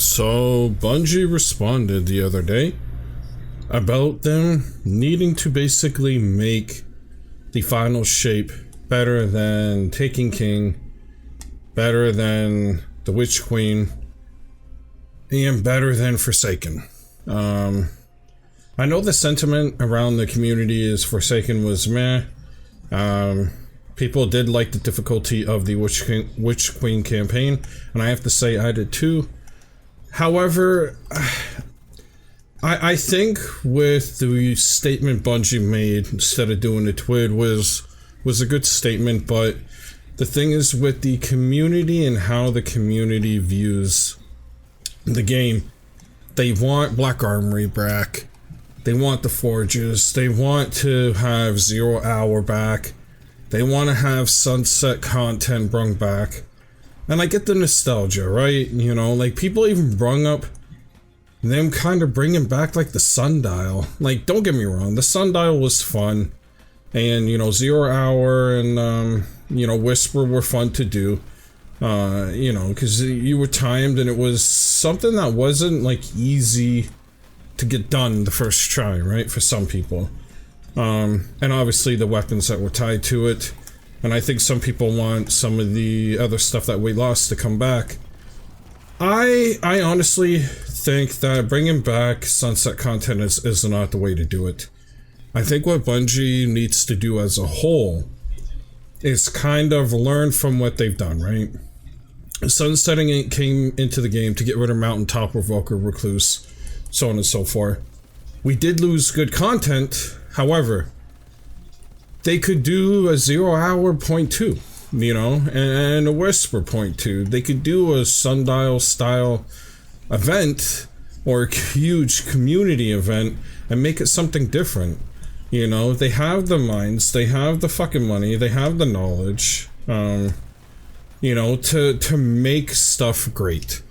So Bungie responded the other day about them needing to basically make the final shape better than Taken King, better than the Witch Queen, and better than Forsaken. I know the sentiment around the community is Forsaken was meh. People did like the difficulty of the Witch Queen campaign, and I have to say I did too. However, I think with the statement Bungie made instead of doing the TWID was a good statement, but the thing is with the community and how the community views the game, they want Black Armory back, they want the Forges, they want to have 0 Hour back, they want to have Sunset content brung back. And I get the nostalgia, right? You know, like people even brung up them kind of bringing back like the Sundial. Like, don't get me wrong, the Sundial was fun. And, you know, 0 Hour and, you know, Whisper were fun to do. You know, because you were timed and it was something that wasn't like easy to get done the first try, right? For some people. And obviously the weapons that were tied to it. And I think some people want some of the other stuff that we lost to come back. I honestly think that bringing back Sunset content is not the way to do it. I think what Bungie needs to do as a whole is kind of learn from what they've done, right? Sunsetting came into the game to get rid of Mountaintop, Revoker, Recluse, so on and so forth. We did lose good content, however, they could do a 0 Hour .2, you know, and a Whisper .2. They could do a Sundial style event or a huge community event and make it something different. You know, they have the minds, they have the fucking money, they have the knowledge, you know, to make stuff great.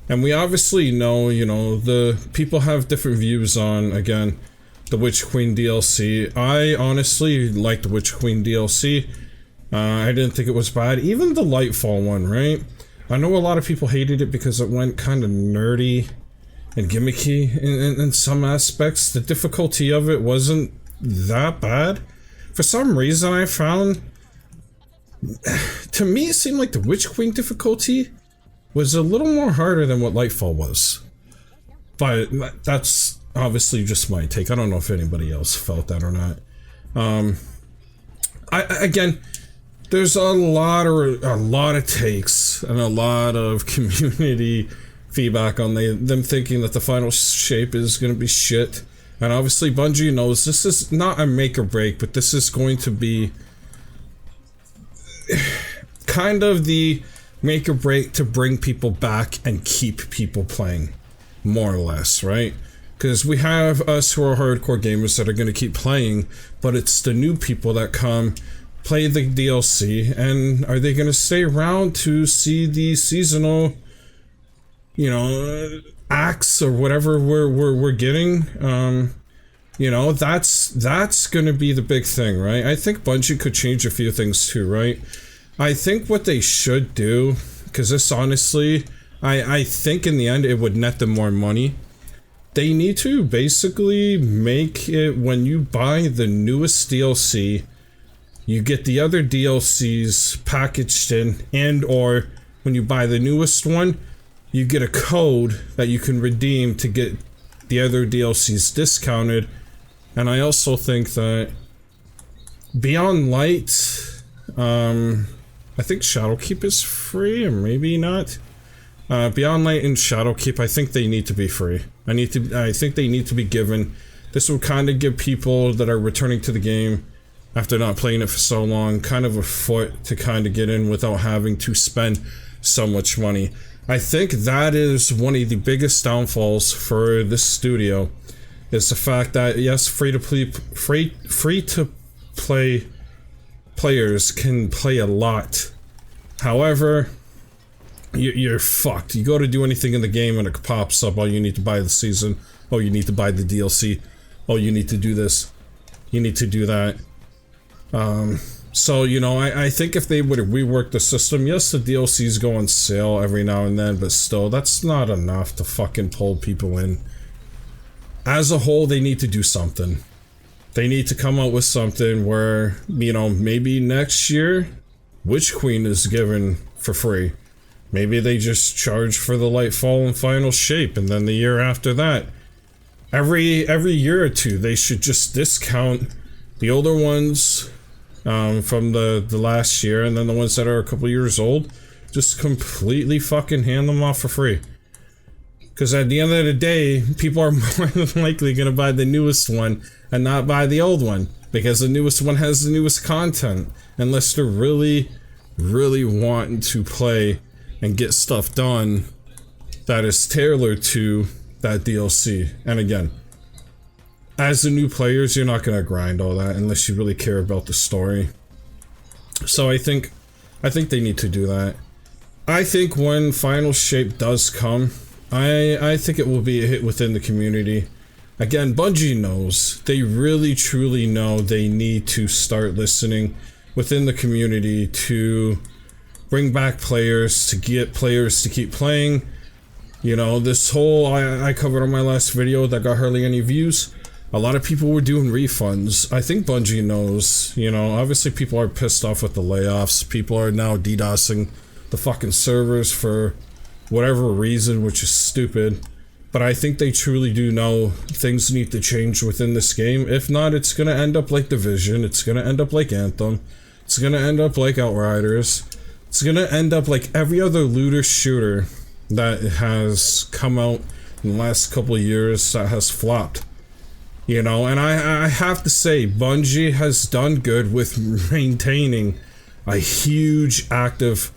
And we obviously know, you know, the people have different views on, again, the Witch Queen DLC. I honestly liked the Witch Queen DLC. I didn't think it was bad. Even the Lightfall one, right? I know a lot of people hated it because it went kind of nerdy and gimmicky in some aspects. The difficulty of it wasn't that bad. For some reason I found, to me it seemed like the Witch Queen difficulty was a little more harder than what Lightfall was. But that's obviously just my take. I don't know if anybody else felt that or not. Again, there's a lot of takes and a lot of community feedback on them thinking that the final shape is going to be shit. And obviously Bungie knows this is not a make or break, but this is going to be kind of the make or break to bring people back and keep people playing, more or less, right? Because we have us who are hardcore gamers that are going to keep playing, but it's the new people that come, play the DLC, and are they going to stay around to see the seasonal, you know, acts or whatever we're getting? You know, that's going to be the big thing, right? I think Bungie could change a few things too, right? I think what they should do, because this honestly, I think in the end it would net them more money. They need to basically make it when you buy the newest DLC, you get the other DLCs packaged in, and or when you buy the newest one, you get a code that you can redeem to get the other DLCs discounted. And I also think that Beyond Light, I think Shadowkeep is free, or maybe not. Beyond Light and Shadowkeep, I think they need to be free. I think they need to be given. This will kind of give people that are returning to the game after not playing it for so long kind of a foot to kind of get in without having to spend so much money. I think that is one of the biggest downfalls for this studio, is the fact that yes, free to play players can play a lot. However, you're fucked. You go to do anything in the game and it pops up, oh, you need to buy the season, oh, you need to buy the DLC, oh, you need to do this, you need to do that. So, you know, I think if they would have reworked the system, yes, the DLCs go on sale every now and then, but still, that's not enough to fucking pull people in. As a whole, they need to do something. They need to come out with something where, you know, maybe next year, Witch Queen is given for free. Maybe they just charge for the Lightfall and Final Shape, and then the year after that. Every year or two, they should just discount the older ones from the last year, and then the ones that are a couple years old, just completely fucking hand them off for free. Because at the end of the day, people are more than likely going to buy the newest one and not buy the old one, because the newest one has the newest content, unless they're really wanting to play and get stuff done that is tailored to that DLC. And again, as the new players, you're not gonna grind all that unless you really care about the story. So I think they need to do that. I think when Final Shape does come, I think it will be a hit within the community. Again, Bungie knows. They really truly know they need to start listening within the community to bring back players, to get players to keep playing. You know, this whole, I covered on my last video that got hardly any views. A lot of people were doing refunds. I think Bungie knows, you know, obviously people are pissed off with the layoffs. People are now DDoSing the fucking servers for whatever reason, which is stupid. But I think they truly do know things need to change within this game. If not, it's gonna end up like Division. It's gonna end up like Anthem. It's gonna end up like Outriders. It's gonna end up like every other looter shooter that has come out in the last couple of years that has flopped. You know, and I have to say, Bungie has done good with maintaining a huge active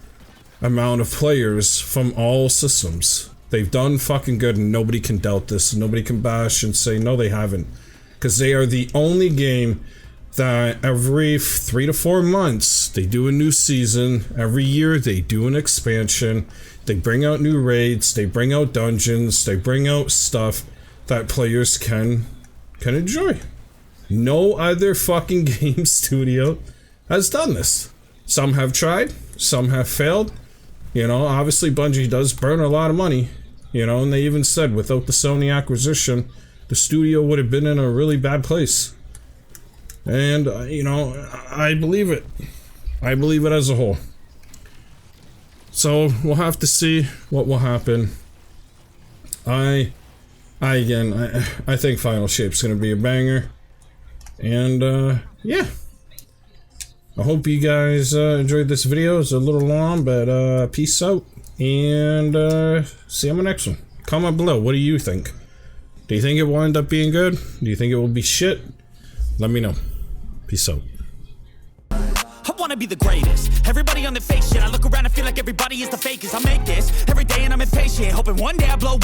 amount of players from all systems. They've done fucking good, and nobody can doubt this. Nobody can bash and say, no, they haven't. Because they are the only game that every 3 to 4 months, they do a new season. Every year, they do an expansion. They bring out new raids. They bring out dungeons. They bring out stuff that players can enjoy. No other fucking game studio has done this. Some have tried, some have failed. You know, obviously Bungie does burn a lot of money, you know, and they even said without the Sony acquisition, the studio would have been in a really bad place. And, you know, I believe it. I believe it as a whole. So, we'll have to see what will happen. I think Final Shape's gonna be a banger. And, yeah. I hope you guys enjoyed this video. It's a little long, but peace out. And see you on the next one. Comment below, what do you think? Do you think it will end up being good? Do you think it will be shit? Let me know. Peace out. I wanna be the greatest. Everybody on the fake shit. I look around and feel like everybody is the fakest. I make this every day and I'm impatient, hoping one day I blow up.